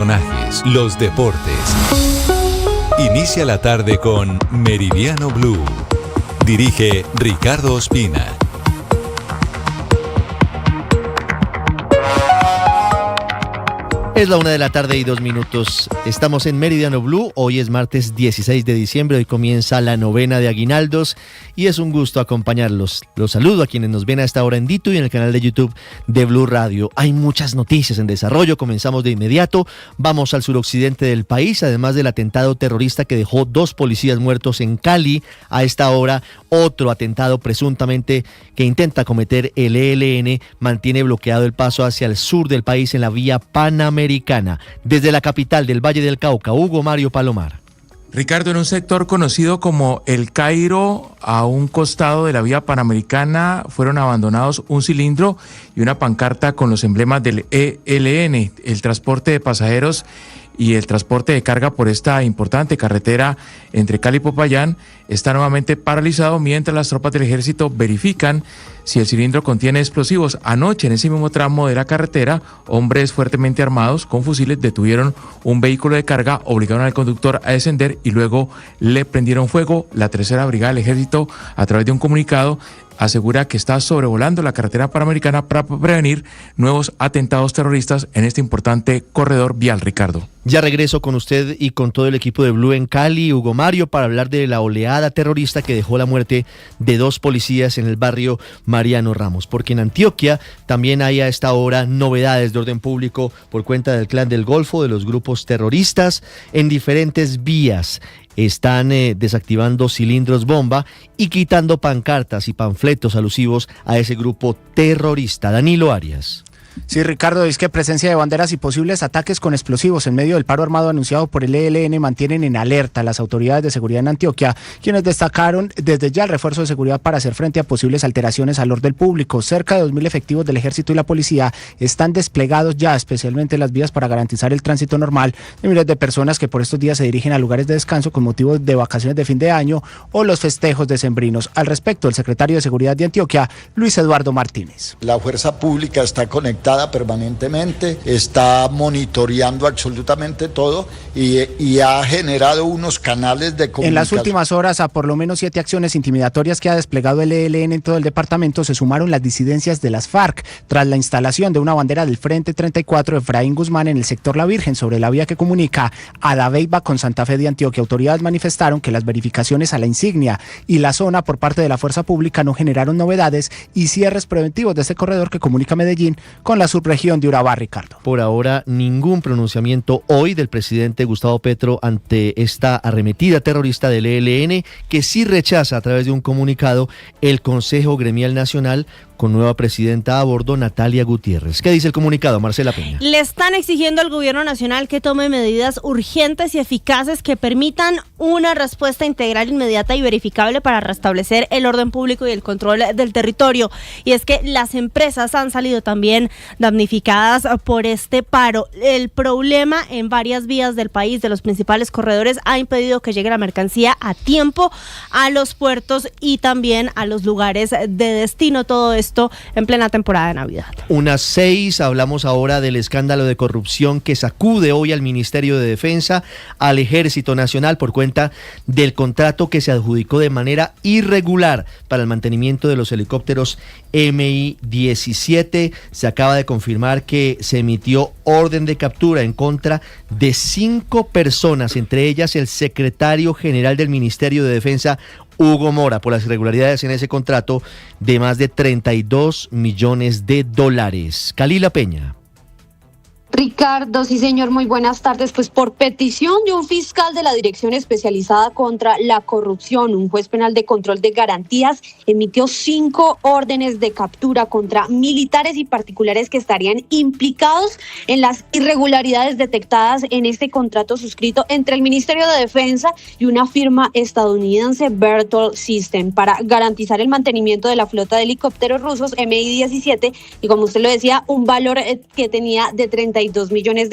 Personajes, los deportes. Inicia la tarde con Meridiano Blue. Dirige Ricardo Ospina. Es la 1:02 p.m. Estamos en Meridiano Blue. Hoy es martes 16 de diciembre. Hoy comienza la novena de aguinaldos y es un gusto acompañarlos. Los saludo a quienes nos ven a esta hora en Dito y en el canal de YouTube de Blue Radio. Hay muchas noticias en desarrollo. Comenzamos de inmediato. Vamos al suroccidente del país. Además del atentado terrorista que dejó 2 policías muertos en Cali, a esta hora otro atentado presuntamente que intenta cometer el ELN mantiene bloqueado el paso hacia el sur del país en la vía Panamericana. Desde la capital del Valle del Cauca, Hugo Mario Palomar. Ricardo, en un sector conocido como El Cairo, a un costado de la vía Panamericana, fueron abandonados un cilindro y una pancarta con los emblemas del ELN, el transporte de pasajeros y el transporte de carga por esta importante carretera entre Cali y Popayán está nuevamente paralizado mientras las tropas del ejército verifican si el cilindro contiene explosivos. Anoche, en ese mismo tramo de la carretera, hombres fuertemente armados con fusiles detuvieron un vehículo de carga, obligaron al conductor a descender y luego le prendieron fuego. La tercera brigada del ejército, a través de un comunicado, asegura que está sobrevolando la carretera panamericana para prevenir nuevos atentados terroristas en este importante corredor vial, Ricardo. Ya regreso con usted y con todo el equipo de Blue en Cali, Hugo Mario, para hablar de la oleada terrorista que dejó la muerte de 2 policías en el barrio Mariano Ramos, porque en Antioquia también hay a esta hora novedades de orden público por cuenta del Clan del Golfo, de los grupos terroristas, en diferentes vías. Están desactivando cilindros bomba y quitando pancartas y panfletos alusivos a ese grupo terrorista. Danilo Arias. Sí, Ricardo, es que presencia de banderas y posibles ataques con explosivos en medio del paro armado anunciado por el ELN mantienen en alerta a las autoridades de seguridad en Antioquia, quienes destacaron desde ya el refuerzo de seguridad para hacer frente a posibles alteraciones al orden público. Cerca de 2.000 efectivos del ejército y la policía están desplegados ya, especialmente en las vías, para garantizar el tránsito normal de miles de personas que por estos días se dirigen a lugares de descanso con motivo de vacaciones de fin de año o los festejos decembrinos. Al respecto, el secretario de Seguridad de Antioquia, Luis Eduardo Martínez. La fuerza pública está conectada permanentemente, está monitoreando absolutamente todo y ha generado unos canales de comunicación. En las últimas horas, a por lo menos 7 acciones intimidatorias que ha desplegado el ELN en todo el departamento, se sumaron las disidencias de las FARC tras la instalación de una bandera del Frente 34 Efraín Guzmán en el sector La Virgen, sobre la vía que comunica a Dabeiba con Santa Fe de Antioquia. Autoridades manifestaron que las verificaciones a la insignia y la zona por parte de la fuerza pública no generaron novedades y cierres preventivos de este corredor que comunica Medellín con la subregión de Urabá, Ricardo. Por ahora, ningún pronunciamiento hoy del presidente Gustavo Petro ante esta arremetida terrorista del ELN, que sí rechaza a través de un comunicado el Consejo Gremial Nacional con nueva presidenta a bordo, Natalia Gutiérrez. ¿Qué dice el comunicado, Marcela Peña? Le están exigiendo al gobierno nacional que tome medidas urgentes y eficaces que permitan una respuesta integral, inmediata y verificable para restablecer el orden público y el control del territorio. Y es que las empresas han salido también damnificadas por este paro. El problema en varias vías del país, de los principales corredores, ha impedido que llegue la mercancía a tiempo a los puertos y también a los lugares de destino. Todo esto en plena temporada de Navidad. Unas 6, hablamos ahora del escándalo de corrupción que sacude hoy al Ministerio de Defensa, al Ejército Nacional, por cuenta del contrato que se adjudicó de manera irregular para el mantenimiento de los helicópteros Mi-17. Se acaba de confirmar que se emitió orden de captura en contra de 5 personas, entre ellas el secretario general del Ministerio de Defensa, Hugo Mora, por las irregularidades en ese contrato de más de $32 millones. Kalila Peña. Ricardo, sí señor, muy buenas tardes. Pues por petición de un fiscal de la Dirección Especializada contra la Corrupción, un juez penal de control de garantías emitió 5 órdenes de captura contra militares y particulares que estarían implicados en las irregularidades detectadas en este contrato suscrito entre el Ministerio de Defensa y una firma estadounidense, Berthold System, para garantizar el mantenimiento de la flota de helicópteros rusos Mi-17 y, como usted lo decía, un valor que tenía de $32 millones.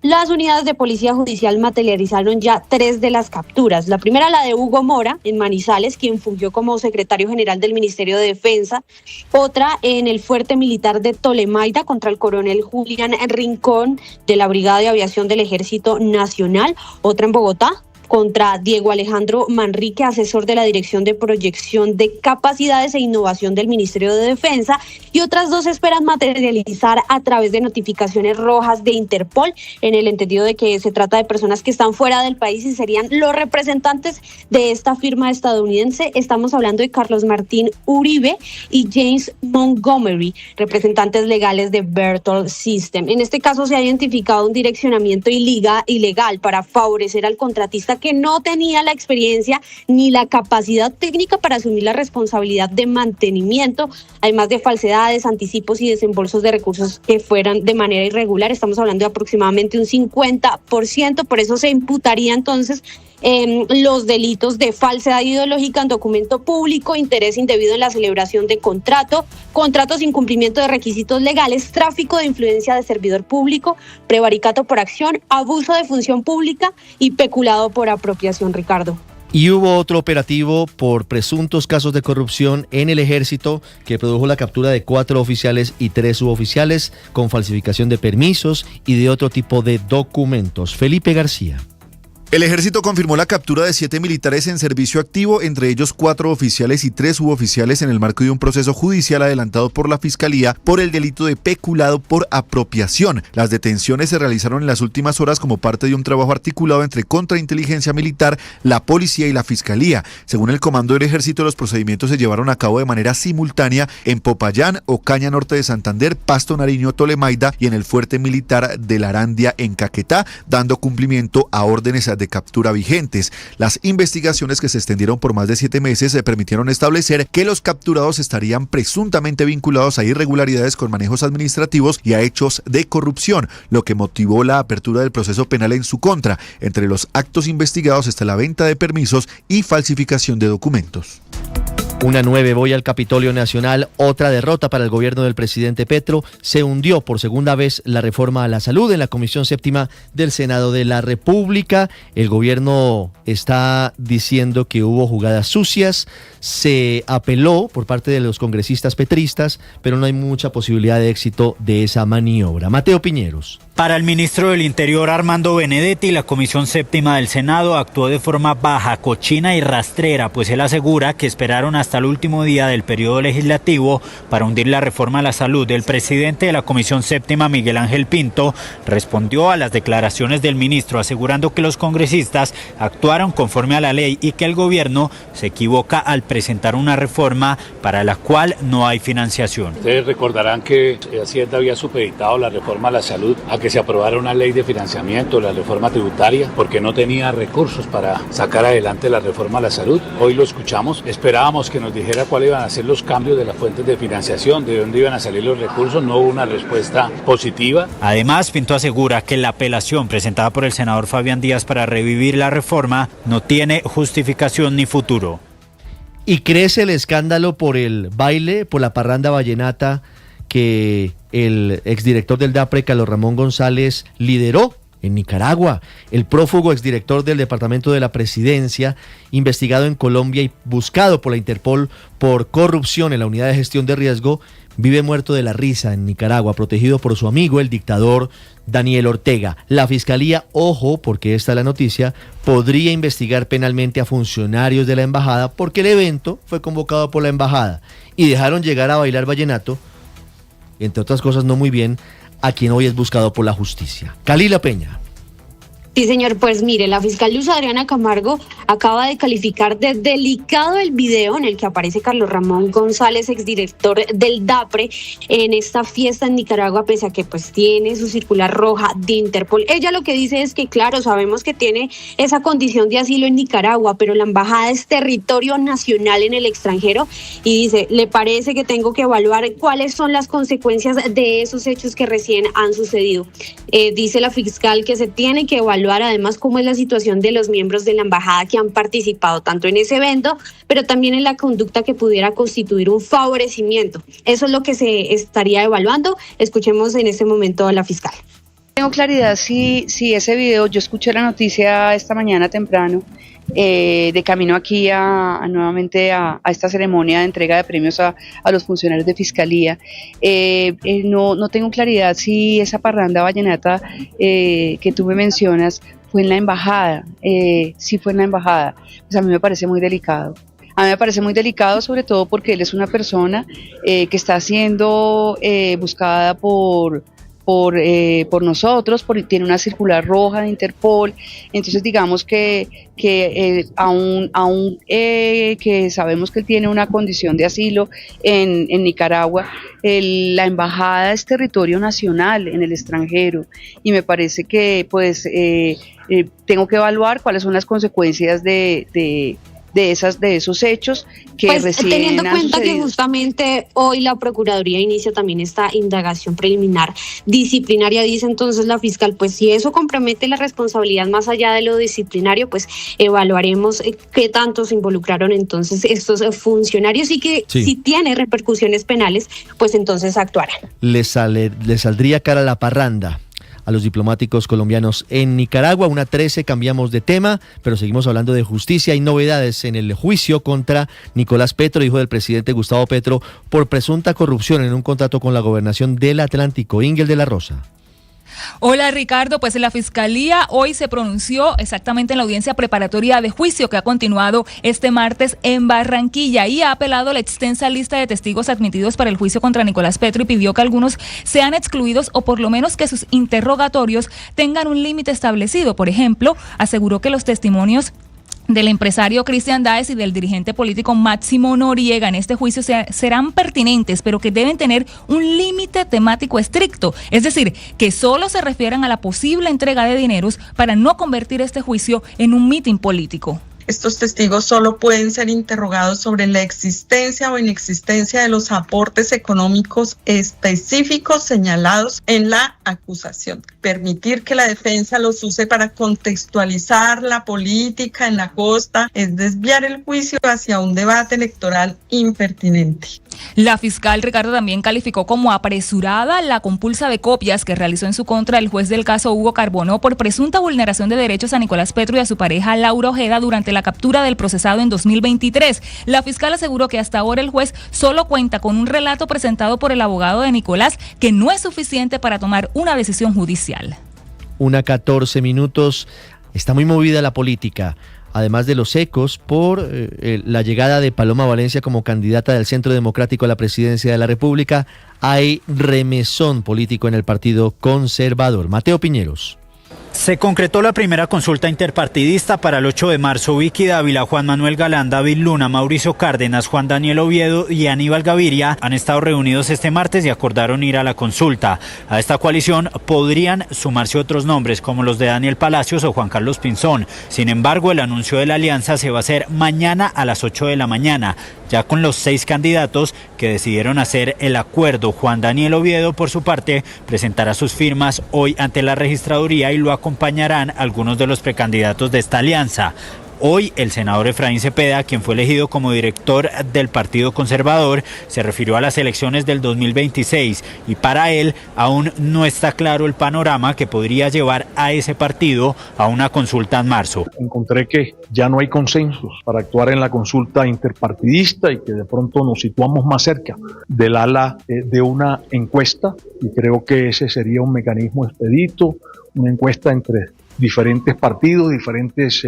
Las unidades de policía judicial materializaron ya 3 de las capturas. La primera, la de Hugo Mora, en Manizales, quien fungió como secretario general del Ministerio de Defensa. Otra en el fuerte militar de Tolemaida contra el coronel Julián Rincón de la Brigada de Aviación del Ejército Nacional. Otra en Bogotá, contra Diego Alejandro Manrique, asesor de la Dirección de Proyección de Capacidades e Innovación del Ministerio de Defensa, y otras 2 esperan materializar a través de notificaciones rojas de Interpol, en el entendido de que se trata de personas que están fuera del país y serían los representantes de esta firma estadounidense. Estamos hablando de Carlos Martín Uribe y James Montgomery, representantes legales de Berthold System. En este caso se ha identificado un direccionamiento ilegal para favorecer al contratista que no tenía la experiencia ni la capacidad técnica para asumir la responsabilidad de mantenimiento, además de falsedades, anticipos y desembolsos de recursos que fueran de manera irregular. Estamos hablando de aproximadamente un 50%, por eso se imputaría entonces los delitos de falsedad ideológica en documento público, interés indebido en la celebración de contrato sin cumplimiento de requisitos legales, tráfico de influencia de servidor público, prevaricato por acción, abuso de función pública y peculado por apropiación, Ricardo. Y hubo otro operativo por presuntos casos de corrupción en el Ejército que produjo la captura de 4 oficiales y 3 suboficiales con falsificación de permisos y de otro tipo de documentos. Felipe García. El Ejército confirmó la captura de 7 militares en servicio activo, entre ellos 4 oficiales y 3 suboficiales en el marco de un proceso judicial adelantado por la Fiscalía por el delito de peculado por apropiación. Las detenciones se realizaron en las últimas horas como parte de un trabajo articulado entre Contrainteligencia Militar, la Policía y la Fiscalía. Según el Comando del Ejército, los procedimientos se llevaron a cabo de manera simultánea en Popayán, Ocaña Norte de Santander, Pasto Nariño, Tolemaida y en el Fuerte Militar de la Arandia en Caquetá, dando cumplimiento a órdenes de captura vigentes. Las investigaciones, que se extendieron por más de 7 meses, se permitieron establecer que los capturados estarían presuntamente vinculados a irregularidades con manejos administrativos y a hechos de corrupción, lo que motivó la apertura del proceso penal en su contra. Entre los actos investigados está la venta de permisos y falsificación de documentos. Una 9, voy al Capitolio Nacional, otra derrota para el gobierno del presidente Petro. Se hundió por segunda vez la reforma a la salud en la Comisión Séptima del Senado de la República. El gobierno está diciendo que hubo jugadas sucias, se apeló por parte de los congresistas petristas, pero no hay mucha posibilidad de éxito de esa maniobra. Mateo Piñeros. Para el ministro del Interior, Armando Benedetti, la Comisión Séptima del Senado actuó de forma baja, cochina y rastrera, pues él asegura que esperaron hasta el último día del periodo legislativo para hundir la reforma a la salud. El presidente de la Comisión Séptima, Miguel Ángel Pinto, respondió a las declaraciones del ministro, asegurando que los congresistas actuaron conforme a la ley y que el gobierno se equivoca al presentar una reforma para la cual no hay financiación. Ustedes recordarán que Hacienda había supeditado la reforma a la salud a que se aprobara una ley de financiamiento, la reforma tributaria, porque no tenía recursos para sacar adelante la reforma a la salud. Hoy lo escuchamos, esperábamos que nos dijera cuáles iban a ser los cambios de las fuentes de financiación, de dónde iban a salir los recursos. No hubo una respuesta positiva. Además, Pinto asegura que la apelación presentada por el senador Fabián Díaz para revivir la reforma no tiene justificación ni futuro. Y crece el escándalo por el baile, por la parranda vallenata que el exdirector del DAPRE, Carlos Ramón González, lideró en Nicaragua. El prófugo exdirector del Departamento de la Presidencia, investigado en Colombia y buscado por la Interpol por corrupción en la Unidad de Gestión de Riesgo, vive muerto de la risa en Nicaragua, protegido por su amigo, el dictador Daniel Ortega. La Fiscalía, ojo, porque esta es la noticia, podría investigar penalmente a funcionarios de la embajada porque el evento fue convocado por la embajada y dejaron llegar a bailar vallenato, entre otras cosas no muy bien, a quien hoy es buscado por la justicia. Calila Peña. Sí, señor, pues mire, la fiscal Luz Adriana Camargo acaba de calificar de delicado el video en el que aparece Carlos Ramón González, exdirector del DAPRE, en esta fiesta en Nicaragua, pese a que pues tiene su circular roja de Interpol. Ella lo que dice es que, claro, sabemos que tiene esa condición de asilo en Nicaragua, pero la embajada es territorio nacional en el extranjero, y dice, le parece que tengo que evaluar cuáles son las consecuencias de esos hechos que recién han sucedido. Dice la fiscal que se tiene que evaluar además cómo es la situación de los miembros de la embajada que han participado tanto en ese evento, pero también en la conducta que pudiera constituir un favorecimiento. Eso es lo que se estaría evaluando. Escuchemos en este momento a la fiscal. Tengo claridad si ese video, yo escuché la noticia esta mañana temprano, de camino aquí nuevamente a esta ceremonia de entrega de premios a los funcionarios de Fiscalía. No tengo claridad si esa parranda vallenata que tú me mencionas fue en la embajada. Si fue en la embajada, pues a mí me parece muy delicado. A mí me parece muy delicado, sobre todo porque él es una persona que está siendo buscada por nosotros, tiene una circular roja de Interpol. Entonces digamos que aún que sabemos que él tiene una condición de asilo en Nicaragua, la embajada es territorio nacional en el extranjero, y me parece que pues tengo que evaluar cuáles son las consecuencias de esos hechos que pues, recién teniendo en cuenta sucedido. que justamente hoy la Procuraduría inicia también esta indagación preliminar disciplinaria, dice entonces la fiscal, pues si eso compromete la responsabilidad más allá de lo disciplinario, pues evaluaremos qué tanto se involucraron entonces estos funcionarios, y que si tiene repercusiones penales, pues entonces actuarán. Le saldría cara la parranda a los diplomáticos colombianos en Nicaragua. 1:13, cambiamos de tema, pero seguimos hablando de justicia. Hay novedades en el juicio contra Nicolás Petro, hijo del presidente Gustavo Petro, por presunta corrupción en un contrato con la gobernación del Atlántico. Ingel de la Rosa. Hola Ricardo, pues la Fiscalía hoy se pronunció exactamente en la audiencia preparatoria de juicio que ha continuado este martes en Barranquilla, y ha apelado a la extensa lista de testigos admitidos para el juicio contra Nicolás Petro y pidió que algunos sean excluidos o por lo menos que sus interrogatorios tengan un límite establecido. Por ejemplo, aseguró que los testimonios del empresario Cristian Daes y del dirigente político Máximo Noriega en este juicio serán pertinentes, pero que deben tener un límite temático estricto, es decir, que solo se refieran a la posible entrega de dineros para no convertir este juicio en un mitin político. Estos testigos solo pueden ser interrogados sobre la existencia o inexistencia de los aportes económicos específicos señalados en la acusación. Permitir que la defensa los use para contextualizar la política en la costa es desviar el juicio hacia un debate electoral impertinente. La fiscal Ricardo también calificó como apresurada la compulsa de copias que realizó en su contra el juez del caso Hugo Carbonó por presunta vulneración de derechos a Nicolás Petro y a su pareja Laura Ojeda durante la captura del procesado en 2023. La fiscal aseguró que hasta ahora el juez solo cuenta con un relato presentado por el abogado de Nicolás que no es suficiente para tomar una decisión judicial. 1:14. Está muy movida la política. Además de los ecos por la llegada de Paloma Valencia como candidata del Centro Democrático a la presidencia de la República, hay remesón político en el Partido Conservador. Mateo Piñeros. Se concretó la primera consulta interpartidista para el 8 de marzo. Vicky Dávila, Juan Manuel Galán, David Luna, Mauricio Cárdenas, Juan Daniel Oviedo y Aníbal Gaviria han estado reunidos este martes y acordaron ir a la consulta. A esta coalición podrían sumarse otros nombres como los de Daniel Palacios o Juan Carlos Pinzón. Sin embargo, el anuncio de la alianza se va a hacer mañana a las 8 de la mañana. Ya con los 6 candidatos que decidieron hacer el acuerdo, Juan Daniel Oviedo, por su parte, presentará sus firmas hoy ante la registraduría y lo acompañarán algunos de los precandidatos de esta alianza. Hoy el senador Efraín Cepeda, quien fue elegido como director del Partido Conservador, se refirió a las elecciones del 2026 y para él aún no está claro el panorama que podría llevar a ese partido a una consulta en marzo. Encontré que ya no hay consensos para actuar en la consulta interpartidista y que de pronto nos situamos más cerca del ala de una encuesta, y creo que ese sería un mecanismo expedito, una encuesta entre diferentes partidos, diferentes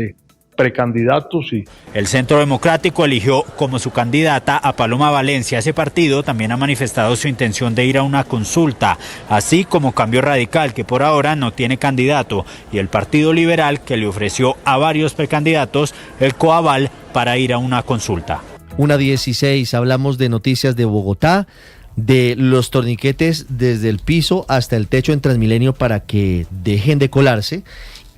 precandidatos. Y el Centro Democrático eligió como su candidata a Paloma Valencia. Ese partido también ha manifestado su intención de ir a una consulta, así como Cambio Radical, que por ahora no tiene candidato, y el Partido Liberal, que le ofreció a varios precandidatos el coaval para ir a una consulta. 1:16, hablamos de noticias de Bogotá, de los torniquetes desde el piso hasta el techo en Transmilenio para que dejen de colarse.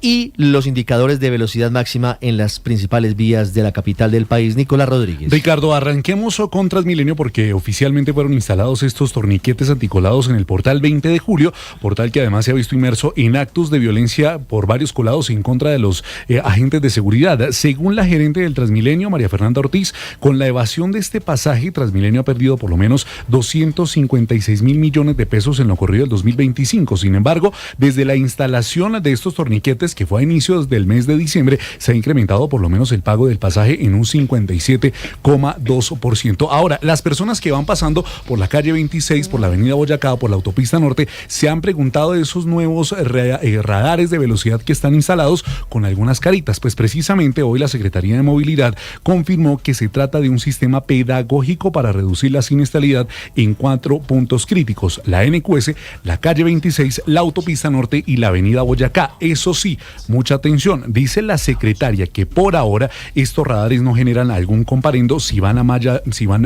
y los indicadores de velocidad máxima en las principales vías de la capital del país. Nicolás Rodríguez. Ricardo, arranquemos con Transmilenio porque oficialmente fueron instalados estos torniquetes anticolados en el portal 20 de julio, portal que además se ha visto inmerso en actos de violencia por varios colados en contra de los agentes de seguridad. Según la gerente del Transmilenio, María Fernanda Ortiz, con la evasión de este pasaje, Transmilenio ha perdido por lo menos 256 mil millones de pesos en lo corrido del 2025. Sin embargo, desde la instalación de estos torniquetes, que fue a inicios del mes de diciembre, se ha incrementado por lo menos el pago del pasaje en un 57,2%. Ahora, las personas que van pasando por la calle 26, por la avenida Boyacá, por la autopista norte, se han preguntado de esos nuevos radares de velocidad que están instalados con algunas caritas. Pues precisamente hoy la Secretaría de Movilidad confirmó que se trata de un sistema pedagógico para reducir la siniestralidad en 4 puntos críticos: la NQS, la calle 26, la autopista norte y la avenida Boyacá. Eso sí, mucha atención, dice la secretaria que por ahora estos radares no generan algún comparendo si van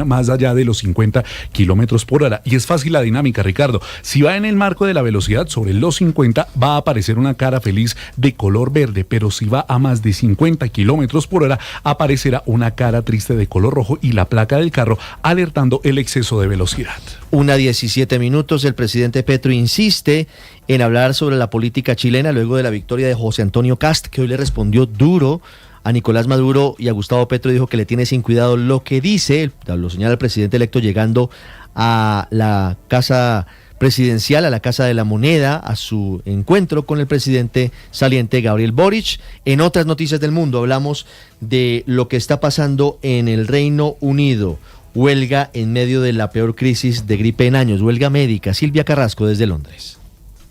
más allá de los 50 kilómetros por hora. Y es fácil la dinámica, Ricardo. Si va en el marco de la velocidad sobre los 50, va a aparecer una cara feliz de color verde, pero si va a más de 50 kilómetros por hora, aparecerá una cara triste de color rojo y la placa del carro alertando el exceso de velocidad. 1:17. El presidente Petro insiste en hablar sobre la política chilena luego de la victoria de José Antonio Kast, que hoy le respondió duro a Nicolás Maduro y a Gustavo Petro. Dijo que le tiene sin cuidado lo que dice, lo señala el presidente electo llegando a la casa presidencial, a la Casa de la Moneda, a su encuentro con el presidente saliente Gabriel Boric. En otras noticias del mundo hablamos de lo que está pasando en el Reino Unido. Huelga en medio de la peor crisis de gripe en años, huelga médica. Silvia Carrasco desde Londres.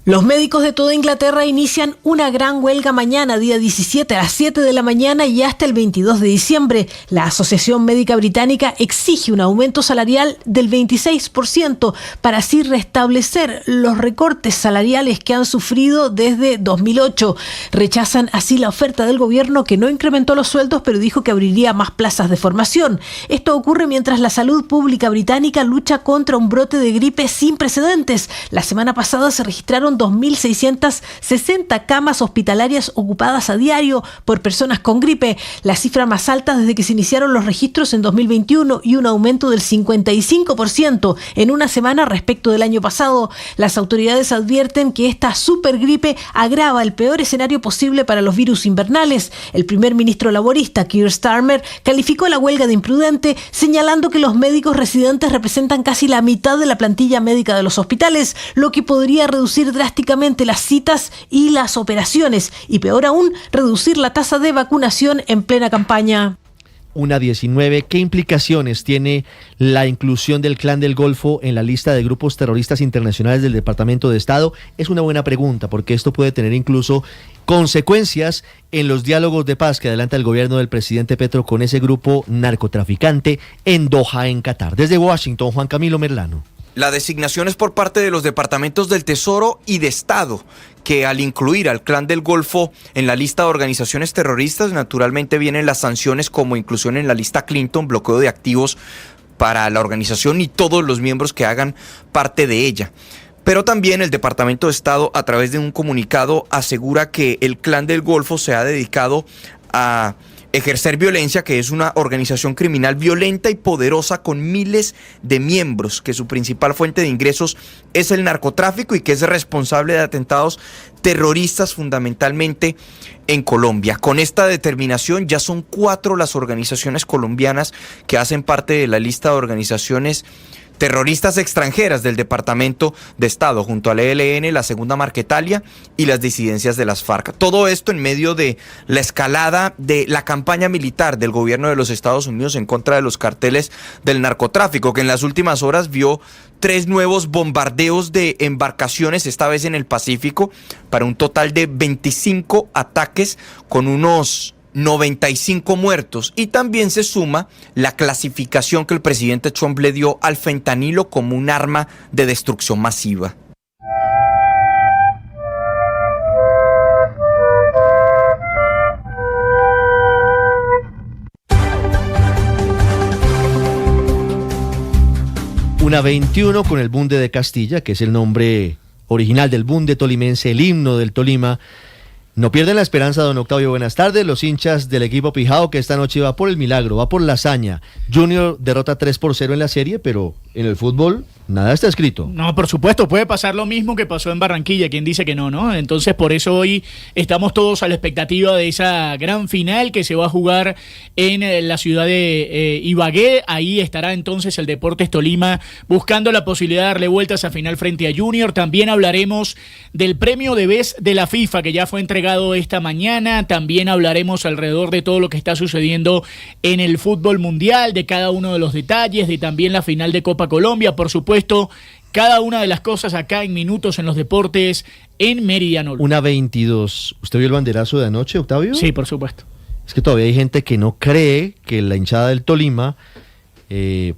Los médicos de toda Inglaterra inician una gran huelga mañana, día 17 a las 7 de la mañana y hasta el 22 de diciembre. La Asociación Médica Británica exige un aumento salarial del 26% para así restablecer los recortes salariales que han sufrido desde 2008. Rechazan así la oferta del gobierno, que no incrementó los sueldos, pero dijo que abriría más plazas de formación. Esto ocurre mientras la salud pública británica lucha contra un brote de gripe sin precedentes. La semana pasada se registraron 2.660 camas hospitalarias ocupadas a diario por personas con gripe, la cifra más alta desde que se iniciaron los registros en 2021 y un aumento del 55% en una semana respecto del año pasado. Las autoridades advierten que esta supergripe agrava el peor escenario posible para los virus invernales. El primer ministro laborista, Keir Starmer, calificó la huelga de imprudente, señalando que los médicos residentes representan casi la mitad de la plantilla médica de los hospitales, lo que podría reducir drásticamente las citas y las operaciones y, peor aún, reducir la tasa de vacunación en plena campaña. 1:19. ¿Qué implicaciones tiene la inclusión del Clan del Golfo en la lista de grupos terroristas internacionales del Departamento de Estado? Es una buena pregunta, porque esto puede tener incluso consecuencias en los diálogos de paz que adelanta el gobierno del presidente Petro con ese grupo narcotraficante en Doha, en Qatar. Desde Washington, Juan Camilo Merlano. La designación es por parte de los departamentos del Tesoro y de Estado, que al incluir al Clan del Golfo en la lista de organizaciones terroristas, naturalmente vienen las sanciones como inclusión en la lista Clinton, bloqueo de activos para la organización y todos los miembros que hagan parte de ella. Pero también el Departamento de Estado, a través de un comunicado, asegura que el Clan del Golfo se ha dedicado a ejercer violencia, que es una organización criminal violenta y poderosa con miles de miembros, que su principal fuente de ingresos es el narcotráfico y que es responsable de atentados terroristas fundamentalmente en Colombia. Con esta determinación ya son 4 las organizaciones colombianas que hacen parte de la lista de organizaciones terroristas extranjeras del Departamento de Estado, junto al ELN, la Segunda Marquetalia y las disidencias de las FARC. Todo esto en medio de la escalada de la campaña militar del gobierno de los Estados Unidos en contra de los carteles del narcotráfico, que en las últimas horas vio 3 nuevos bombardeos de embarcaciones, esta vez en el Pacífico, para un total de 25 ataques con unos 95 muertos, y también se suma la clasificación que el presidente Trump le dio al fentanilo como un arma de destrucción masiva. Una 21 con el Bunde de Castilla, que es el nombre original del Bunde tolimense, el himno del Tolima. No pierden la esperanza, don Octavio. Buenas tardes. Los hinchas del equipo Pijao, que esta noche va por el milagro, va por la hazaña. Junior derrota 3-0 en la serie, pero en el fútbol nada está escrito. No, por supuesto, puede pasar lo mismo que pasó en Barranquilla. ¿Quién dice que no, no? Entonces, por eso hoy estamos todos a la expectativa de esa gran final que se va a jugar en la ciudad de Ibagué. Ahí estará entonces el Deportes Tolima buscando la posibilidad de darle vueltas a final frente a Junior. También hablaremos del premio de BES de la FIFA, que ya fue entregado esta mañana. También hablaremos alrededor de todo lo que está sucediendo en el fútbol mundial, de cada uno de los detalles, de también la final de Copa Colombia, por supuesto, cada una de las cosas acá en Minutos en los Deportes en Meridiano. 1:22. ¿Usted vio el banderazo de anoche, Octavio? Sí, por supuesto. Es que todavía hay gente que no cree que la hinchada del Tolima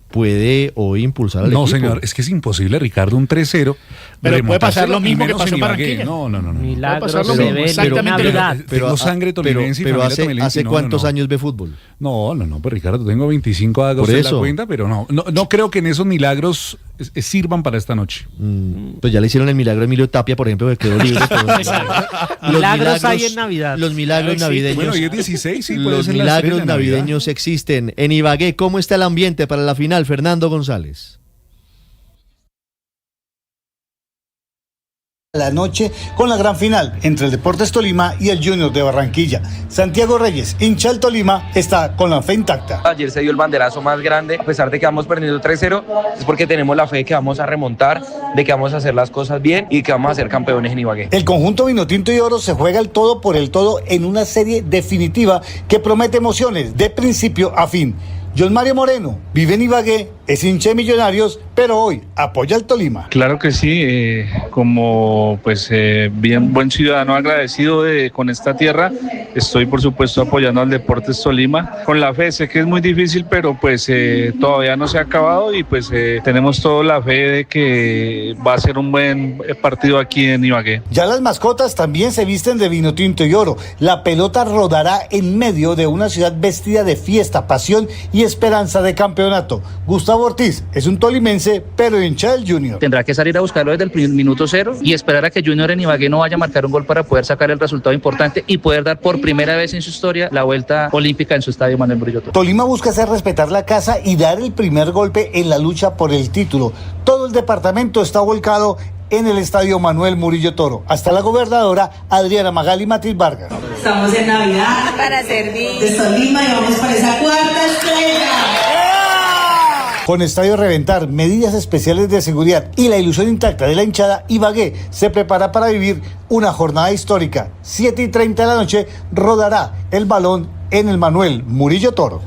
puede hoy impulsar al equipo. No, señor, es que es imposible, Ricardo, un 3-0. Pero puede pasar lo mismo que pasó en Barranquilla. No. Milagros puede pasar lo mismo, exactamente. Pero sangre tolimense y pero familia ¿hace cuántos años ve fútbol? No, pues Ricardo, tengo 25 años en la cuenta, pero no creo que en esos milagros sirvan para esta noche. Pues ya le hicieron el milagro a Emilio Tapia, por ejemplo, que quedó libre. Milagros hay en Navidad. Los milagros navideños. Bueno, y es 16, sí, los milagros navideños existen. En Ibagué, ¿cómo está el ambiente para la final, Fernando González? La noche con la gran final entre el Deportes Tolima y el Junior de Barranquilla. Santiago Reyes, hincha del Tolima, está con la fe intacta. Ayer se dio el banderazo más grande, a pesar de que vamos perdiendo 3-0, es porque tenemos la fe de que vamos a remontar, de que vamos a hacer las cosas bien y que vamos a ser campeones en Ibagué. El conjunto Vinotinto y Oro se juega el todo por el todo en una serie definitiva que promete emociones de principio a fin. John Mario Moreno vive en Ibagué, es hincha de Millonarios, pero hoy apoya al Tolima. Claro que sí, como bien buen ciudadano agradecido con esta tierra, estoy por supuesto apoyando al Deportes Tolima con la fe. Sé que es muy difícil, pero todavía no se ha acabado y tenemos toda la fe de que va a ser un buen partido aquí en Ibagué. Ya las mascotas también se visten de Vinotinto y Oro. La pelota rodará en medio de una ciudad vestida de fiesta, pasión y esperanza de campeonato. Gustavo Ortiz es un tolimense, pero hincha del Junior. Tendrá que salir a buscarlo desde el minuto 0 y esperar a que Junior en Ibagué no vaya a marcar un gol para poder sacar el resultado importante y poder dar por primera vez en su historia la vuelta olímpica en su estadio Manuel Murillo Toro. Tolima busca hacer respetar la casa y dar el primer golpe en la lucha por el título. Todo el departamento está volcado en el estadio Manuel Murillo Toro. Hasta la gobernadora Adriana Magali Matiz Vargas. Estamos en Navidad para servir de Tolima y vamos para esa cuarta estrella. Con estadio reventar, medidas especiales de seguridad y la ilusión intacta de la hinchada, Ibagué se prepara para vivir una jornada histórica. 7:30 de la noche rodará el balón en el Manuel Murillo Toro.